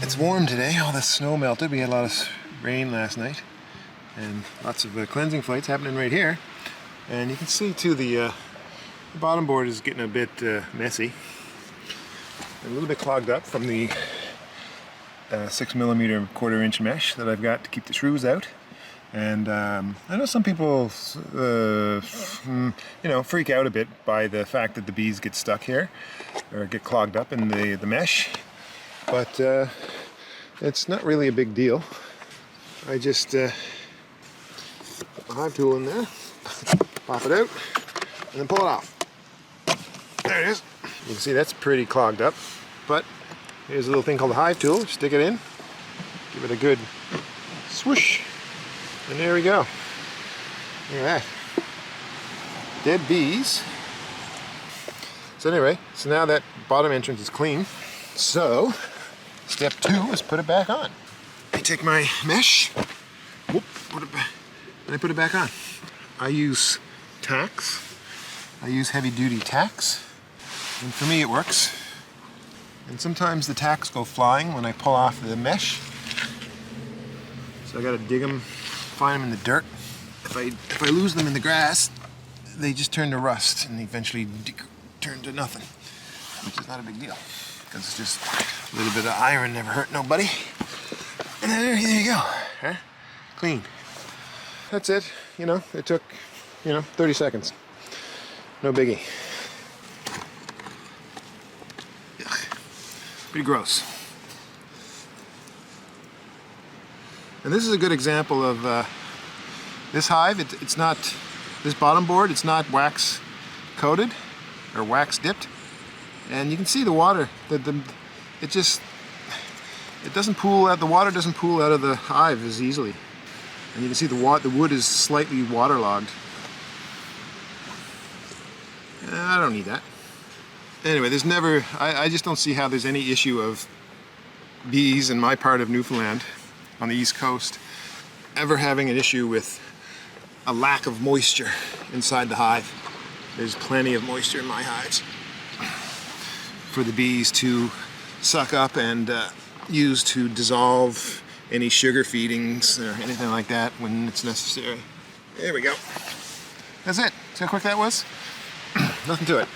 It's warm today. All the snow melted. We had a lot of rain last night, and lots of cleansing flights happening right here. And you can see too the bottom board is getting a bit messy, a little bit clogged up from the 6mm 1/4 inch mesh that I've got to keep the shrews out. And I know some people, freak out a bit by the fact that the bees get stuck here or get clogged up in the mesh, but it's not really a big deal. I just put the hive tool in there, pop it out, and then pull it off. There it is. You can see that's pretty clogged up, but here's a little thing called the hive tool. Stick it in, give it a good swoosh. And there we go. Look at that. Dead bees. So anyway, so now that bottom entrance is clean. So, step 2 is put it back on. I take my mesh, whoop, put it back, and I put it back on. I use tacks. I use heavy duty tacks. And for me it works. And sometimes the tacks go flying when I pull off the mesh. So I gotta dig them, find them in the dirt. If I lose them in the grass, they just turn to rust and eventually turn to nothing, which is not a big deal because it's just a little bit of iron, never hurt nobody. And then there you go, huh? Clean. That's it. It took 30 seconds. No biggie. Yuck. Pretty gross. And this is a good example of this hive. It's not, this bottom board, it's not wax coated or wax dipped. And you can see the water, it doesn't pool out, the water doesn't pool out of the hive as easily. And you can see the wood is slightly waterlogged. I don't need that. Anyway, I just don't see how there's any issue of bees in my part of Newfoundland on the East Coast ever having an issue with a lack of moisture inside the hive. There's plenty of moisture in my hives for the bees to suck up and use to dissolve any sugar feedings or anything like that when it's necessary. There we go. That's it. See how quick that was? Nothing to it.